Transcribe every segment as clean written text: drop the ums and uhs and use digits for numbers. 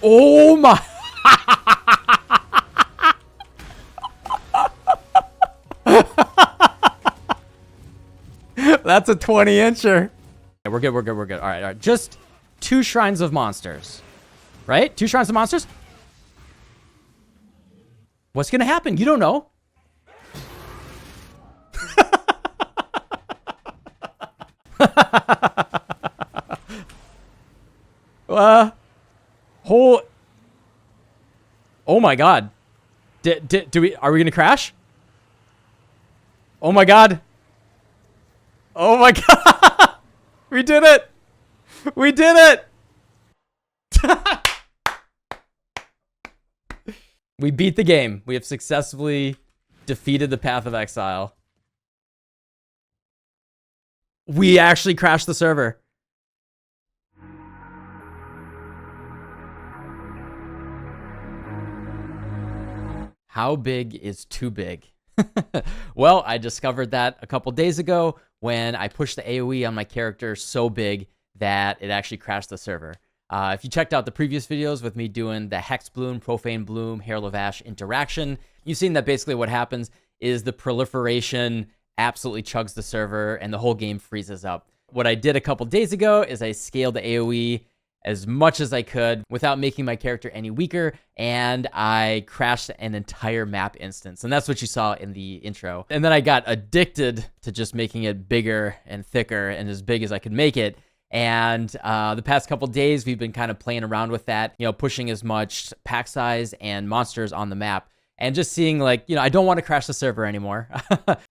Oh my. That's a 20-incher. Yeah, we're good, we're good, we're good. All right, all right. Just 2 shrines of monsters. Right? 2 shrines of monsters? What's gonna happen? You don't know. Whole. Oh my god. Are we gonna crash? Oh my god. Oh my god. We did it. We did it. We beat the game. We have successfully defeated the Path of Exile. We actually crashed the server. How big is too big? Well, I discovered that a couple days ago when I pushed the AoE on my character so big that it actually crashed the server. If you checked out the previous videos with me doing the Hex Bloom, Profane Bloom, Herald of Ash interaction, you've seen that basically what happens is the proliferation absolutely chugs the server and the whole game freezes up. What I did a couple days ago is I scaled the AoE as much as I could without making my character any weaker, and I crashed an entire map instance. And that's what you saw in the intro. And then I got addicted to just making it bigger and thicker and as big as I could make it. And the past couple days, we've been kind of playing around with that, you know, pushing as much pack size and monsters on the map. And just seeing, like, you know, I don't want to crash the server anymore.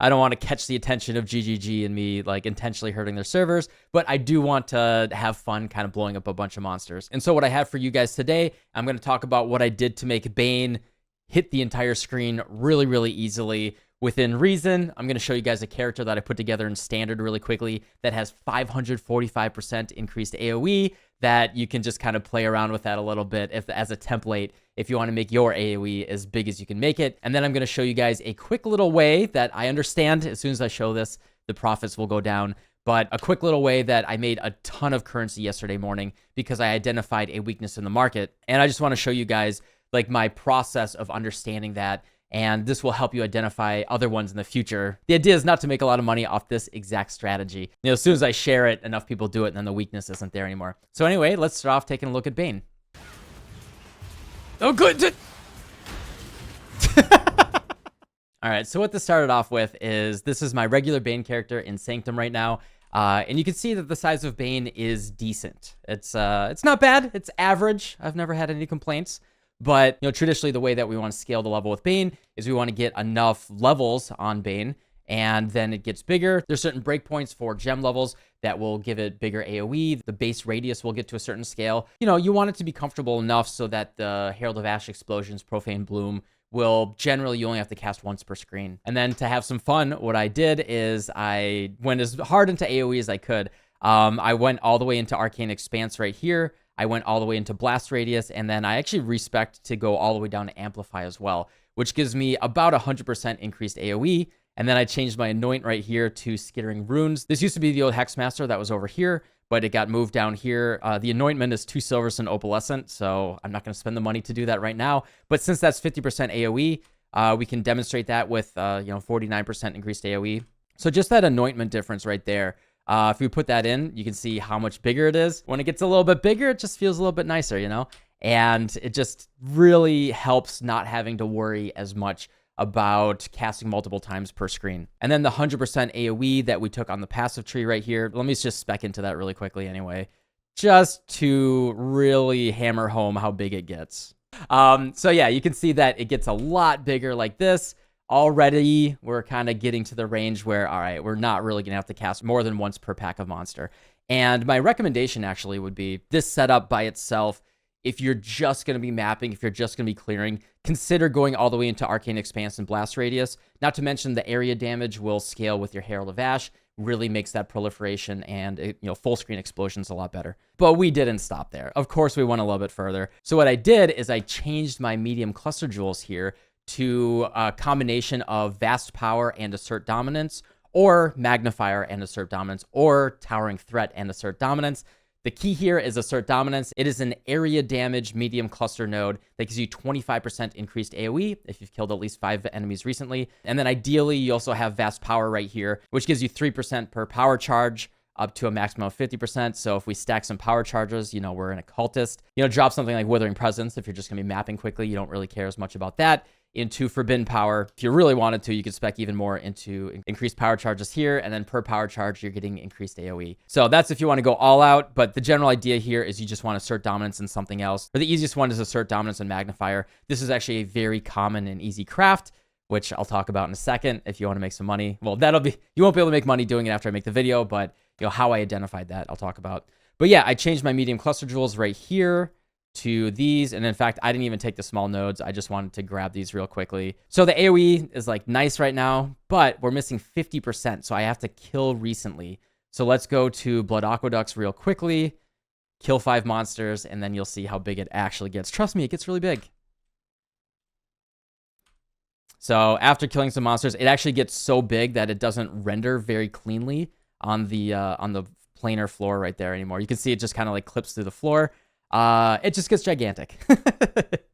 I don't want to catch the attention of GGG and me, like, intentionally hurting their servers. But I do want to have fun kind of blowing up a bunch of monsters. And so what I have for you guys today, I'm going to talk about what I did to make Bane hit the entire screen really, really easily. Within reason, I'm going to show you guys a character that I put together in standard really quickly that has 545% increased AoE that you can just kind of play around with that a little bit as a template if you want to make your AoE as big as you can make it. And then I'm going to show you guys a quick little way that I understand as soon as I show this, the profits will go down. But a quick little way that I made a ton of currency yesterday morning because I identified a weakness in the market. And I just want to show you guys like my process of understanding that. And this will help you identify other ones in the future. The idea is not to make a lot of money off this exact strategy. You know, as soon as I share it, enough people do it, and then the weakness isn't there anymore. So anyway, let's start off taking a look at Bane. Oh, good. All right, so what this started off with is this is my regular Bane character in Sanctum right now. And you can see that the size of Bane is decent. It's not bad. It's average. I've never had any complaints. But, you know, traditionally the way that we want to scale the level with Bane is we want to get enough levels on Bane, and then it gets bigger. There's certain breakpoints for gem levels that will give it bigger AoE. The base radius will get to a certain scale. You know, you want it to be comfortable enough so that the Herald of Ash explosions, Profane Bloom, will generally, you only have to cast once per screen. And then to have some fun, what I did is I went as hard into AoE as I could. I went all the way into Arcane Expanse right here. I went all the way into Blast Radius, and then I actually respect to go all the way down to Amplify as well, which gives me about 100% increased AoE. And then I changed my Anoint right here to Skittering Runes. This used to be the old Hexmaster that was over here, but it got moved down here. The Anointment is 2 silvers and Opalescent, so I'm not going to spend the money to do that right now. But since that's 50% AoE, we can demonstrate that with 49% increased AoE. So just that Anointment difference right there. If we put that in, you can see how much bigger it is. When it gets a little bit bigger, it just feels a little bit nicer, you know? And it just really helps not having to worry as much about casting multiple times per screen. And then the 100% AoE that we took on the passive tree right here, let me just spec into that really quickly anyway, just to really hammer home how big it gets. So yeah, you can see that it gets a lot bigger like this. Already, we're kind of getting to the range where, all right, we're not really going to have to cast more than once per pack of monster. And my recommendation actually would be this setup by itself. If you're just going to be mapping, if you're just going to be clearing, consider going all the way into Arcane Expanse and Blast Radius. Not to mention the area damage will scale with your Herald of Ash. Really makes that proliferation and full screen explosions a lot better. But we didn't stop there. Of course, we went a little bit further. So what I did is I changed my medium cluster jewels here to a combination of Vast Power and Assert Dominance, or Magnifier and Assert Dominance, or Towering Threat and Assert Dominance. The key here is Assert Dominance. It is an area damage medium cluster node that gives you 25% increased AoE if you've killed at least 5 enemies recently. And then ideally, you also have Vast Power right here, which gives you 3% per power charge up to a maximum of 50%. So if we stack some power charges, you know, we're an occultist. You know, drop something like Withering Presence if you're just going to be mapping quickly. You don't really care as much about that. Into Forbidden Power. If you really wanted to, you could spec even more into increased power charges here, and then per power charge, you're getting increased AoE. So that's if you want to go all out, but the general idea here is you just want to assert dominance in something else. Or the easiest one is assert dominance and magnifier. This is actually a very common and easy craft, which I'll talk about in a second if you want to make some money. Well, you won't be able to make money doing it after I make the video, but you know how I identified that, I'll talk about. But yeah, I changed my medium cluster jewels right here to these, and in fact I didn't even take the small nodes. I just wanted to grab these real quickly. So the AoE is like nice right now, but we're missing 50%, so I have to kill recently. So let's go to Blood Aqueducts real quickly, kill 5 monsters, and then you'll see how big it actually gets. Trust me, it gets really big. So after killing some monsters, it actually gets so big that it doesn't render very cleanly on the planar floor right there anymore. You can see it just kind of like clips through the floor. It just gets gigantic.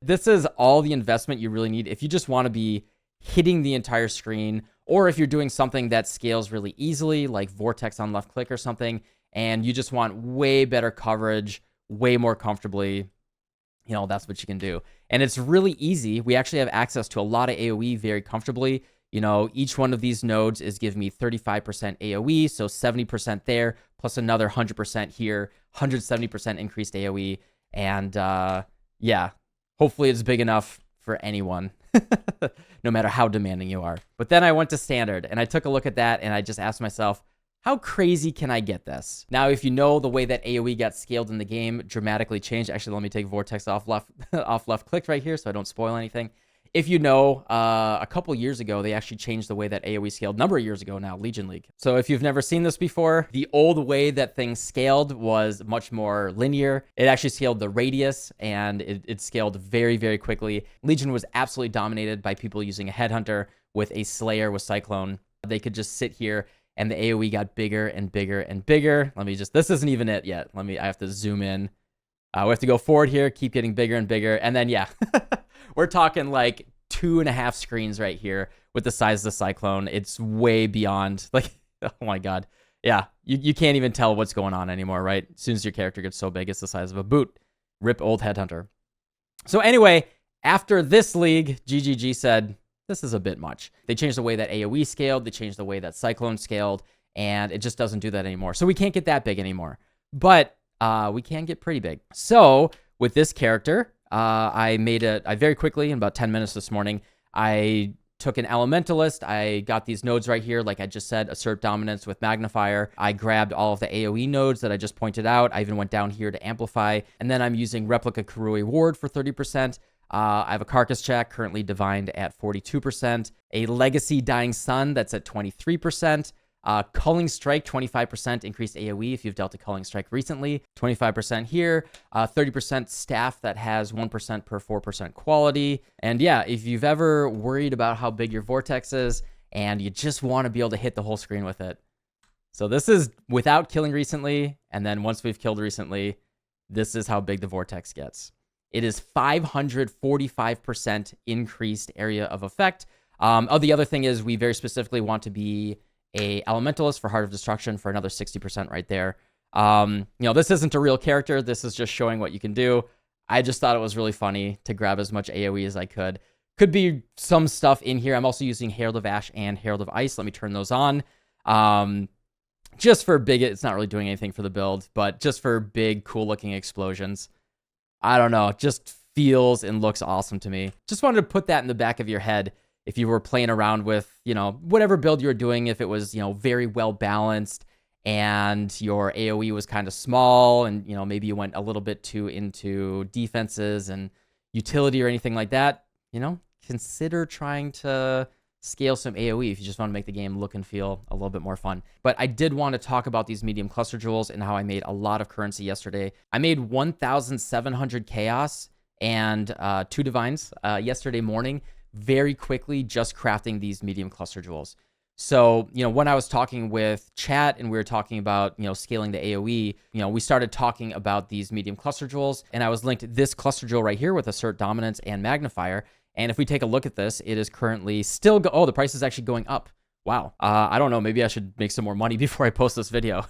This is all the investment you really need if you just want to be hitting the entire screen, or if you're doing something that scales really easily, like Vortex on left click or something, and you just want way better coverage, way more comfortably. You know, that's what you can do. And it's really easy. We actually have access to a lot of AoE very comfortably. You know, each one of these nodes is giving me 35% AoE, so 70% there, plus another 100% here, 170% increased AoE. And yeah, hopefully it's big enough for anyone, no matter how demanding you are. But then I went to standard, and I took a look at that, and I just asked myself, how crazy can I get this? Now, if you know the way that AoE got scaled in the game dramatically changed. Actually, let me take Vortex off left click right here so I don't spoil anything. If you know, a couple years ago, they actually changed the way that AoE scaled, a number of years ago now, Legion League. So if you've never seen this before, the old way that things scaled was much more linear. It actually scaled the radius, and it scaled very, very quickly. Legion was absolutely dominated by people using a Headhunter with a Slayer with Cyclone. They could just sit here, and the AoE got bigger and bigger and bigger. This isn't even it yet. I have to zoom in. We have to go forward here, keep getting bigger and bigger. And then, yeah, we're talking like 2.5 screens right here with the size of the Cyclone. It's way beyond, like, oh my God. Yeah, you can't even tell what's going on anymore, right? As soon as your character gets so big, it's the size of a boot. Rip old Headhunter. So anyway, after this league, GGG said, this is a bit much. They changed the way that AoE scaled. They changed the way that Cyclone scaled, and it just doesn't do that anymore. So we can't get that big anymore, but we can get pretty big. So with this character, I very quickly, in about 10 minutes this morning, I took an Elementalist. I got these nodes right here, like I just said, Assert Dominance with Magnifier. I grabbed all of the AoE nodes that I just pointed out. I even went down here to Amplify, and then I'm using Replica Karui Ward for 30%. I have a Carcass Jack currently divined at 42%, a Legacy Dying Sun that's at 23%, Culling Strike 25% increased AoE if you've dealt a Culling Strike recently, 25% here, 30% Staff that has 1% per 4% quality. And yeah, if you've ever worried about how big your Vortex is and you just want to be able to hit the whole screen with it. So this is without killing recently, and then once we've killed recently, this is how big the Vortex gets. It is 545% increased area of effect. The other thing is we very specifically want to be a Elementalist for Heart of Destruction for another 60% right there. You know, this isn't a real character. This is just showing what you can do. I just thought it was really funny to grab as much AoE as I could. Could be some stuff in here. I'm also using Herald of Ash and Herald of Ice. Let me turn those on. Just for big, it's not really doing anything for the build, but just for big, cool looking explosions. I don't know, it just feels and looks awesome to me. Just wanted to put that in the back of your head if you were playing around with, you know, whatever build you were doing, if it was, you know, very well balanced and your AoE was kind of small and, you know, maybe you went a little bit too into defenses and utility or anything like that, you know, consider trying to scale some AoE if you just want to make the game look and feel a little bit more fun. But I did want to talk about these medium cluster jewels and how I made a lot of currency yesterday. I made 1,700 chaos and 2 divines yesterday morning, very quickly just crafting these medium cluster jewels. So, when I was talking with chat and we were talking about, scaling the AoE, we started talking about these medium cluster jewels, and I was linked this cluster jewel right here with Assert Dominance and Magnifier. And if we take a look at this, it is currently still, oh, the price is actually going up. Wow. I don't know. Maybe I should make some more money before I post this video.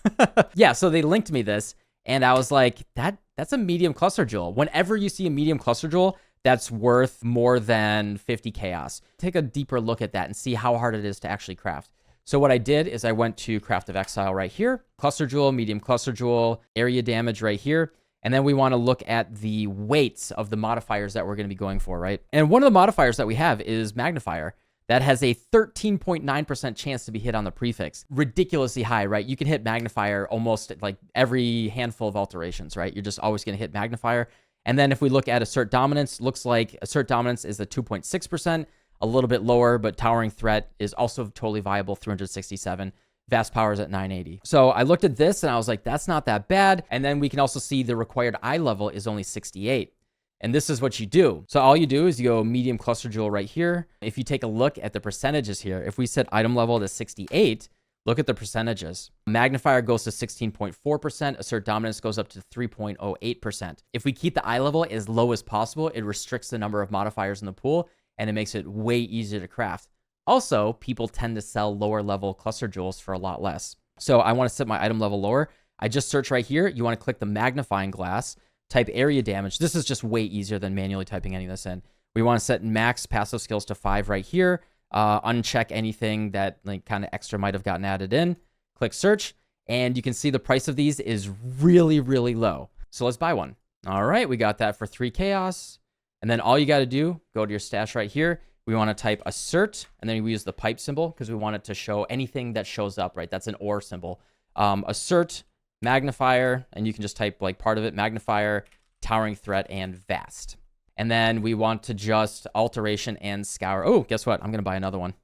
Yeah, so they linked me this, and I was like, that's a medium cluster jewel. Whenever you see a medium cluster jewel that's worth more than 50 chaos, take a deeper look at that and see how hard it is to actually craft. So what I did is I went to Craft of Exile right here, cluster jewel, medium cluster jewel, area damage right here. And then we want to look at the weights of the modifiers that we're going to be going for, right? And one of the modifiers that we have is Magnifier. That has a 13.9% chance to be hit on the prefix. Ridiculously high, right? You can hit Magnifier almost like every handful of alterations, right? You're just always going to hit Magnifier. And then if we look at Assert Dominance, looks like Assert Dominance is a 2.6%, a little bit lower, but Towering Threat is also totally viable, 367. Vast Power is at 980. So I looked at this and I was like, that's not that bad. And then we can also see the required eye level is only 68. And this is what you do. So all you do is you go medium cluster jewel right here. If you take a look at the percentages here, if we set item level to 68, look at the percentages. Magnifier goes to 16.4%. Assert Dominance goes up to 3.08%. If we keep the eye level as low as possible, it restricts the number of modifiers in the pool, and it makes it way easier to craft. Also, people tend to sell lower level cluster jewels for a lot less. So I want to set my item level lower. I just search right here. You want to click the magnifying glass, type area damage. This is just way easier than manually typing any of this in. We want to set max passive skills to 5 right here. Uncheck anything that like kind of extra might have gotten added in. Click search, and you can see the price of these is really, really low. So let's buy one. All right, we got that for 3 chaos. And then all you got to do, go to your stash right here. We want to type assert, and then we use the pipe symbol because we want it to show anything that shows up, right? That's an OR symbol. Assert, magnifier, and you can just type like part of it, magnifier, towering threat, and vast. And then we want to just alteration and scour. Oh, guess what? I'm going to buy another one.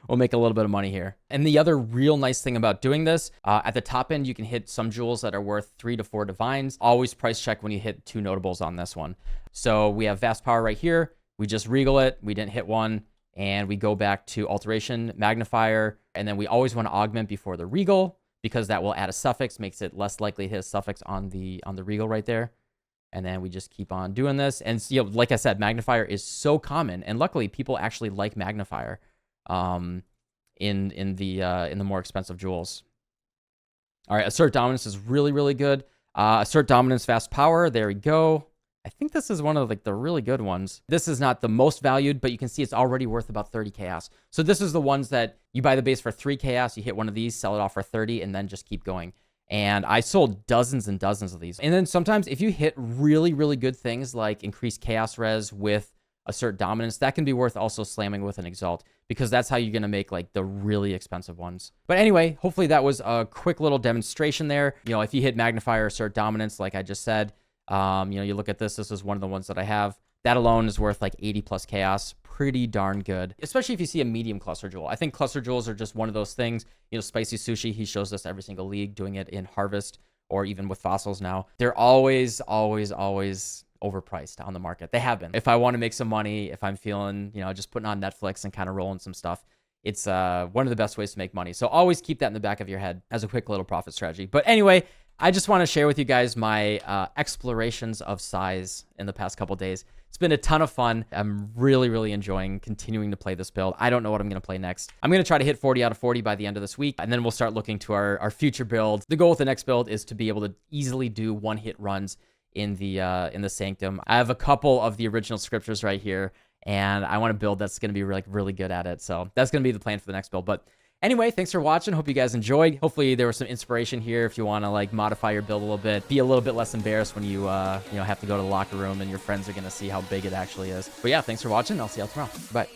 We'll make a little bit of money here. And the other real nice thing about doing this, at the top end, you can hit some jewels that are worth 3 to 4 divines. Always price check when you hit 2 notables on this one. So we have vast power right here. We just regal it. We didn't hit one. And we go back to alteration, magnifier. And then we always want to augment before the regal, because that will add a suffix, makes it less likely to hit a suffix on the regal right there. And then we just keep on doing this. And like I said, magnifier is so common, and luckily people actually like magnifier in the more expensive jewels. All right, assert dominance is really, really good. Assert dominance, fast power. There we go. I think this is one of like the really good ones. This is not the most valued, but you can see it's already worth about 30 chaos. So this is the ones that you buy the base for 3 chaos, you hit one of these, sell it off for 30, and then just keep going. And I sold dozens and dozens of these. And then sometimes if you hit really, really good things like increased chaos res with assert dominance, that can be worth also slamming with an exalt, because that's how you're going to make like the really expensive ones. But anyway, hopefully that was a quick little demonstration there. If you hit magnifier, assert dominance, like I just said, you look at this is one of the ones that I have. That alone is worth like 80 plus chaos. Pretty darn good, especially if you see a medium cluster jewel. I think cluster jewels are just one of those things. Spicy Sushi, he shows us every single league doing it in Harvest or even with fossils now. They're always, always, always overpriced on the market. They have been. If I want to make some money, if I'm feeling, just putting on Netflix and kind of rolling some stuff, it's one of the best ways to make money. So always keep that in the back of your head as a quick little profit strategy. But anyway, I just want to share with you guys my explorations of size in the past couple days. It's been a ton of fun. I'm really, really enjoying continuing to play this build. I don't know what I'm going to play next. I'm going to try to hit 40 out of 40 by the end of this week, and then we'll start looking to our future build. The goal with the next build is to be able to easily do one-hit runs in the Sanctum. I have a couple of the original scriptures right here, and I want to build that's going to be really good at it. So that's going to be the plan for the next build. But anyway, thanks for watching. Hope you guys enjoyed. Hopefully there was some inspiration here if you want to like modify your build a little bit. Be a little bit less embarrassed when you have to go to the locker room and your friends are going to see how big it actually is. But yeah, thanks for watching. I'll see y'all tomorrow. Bye.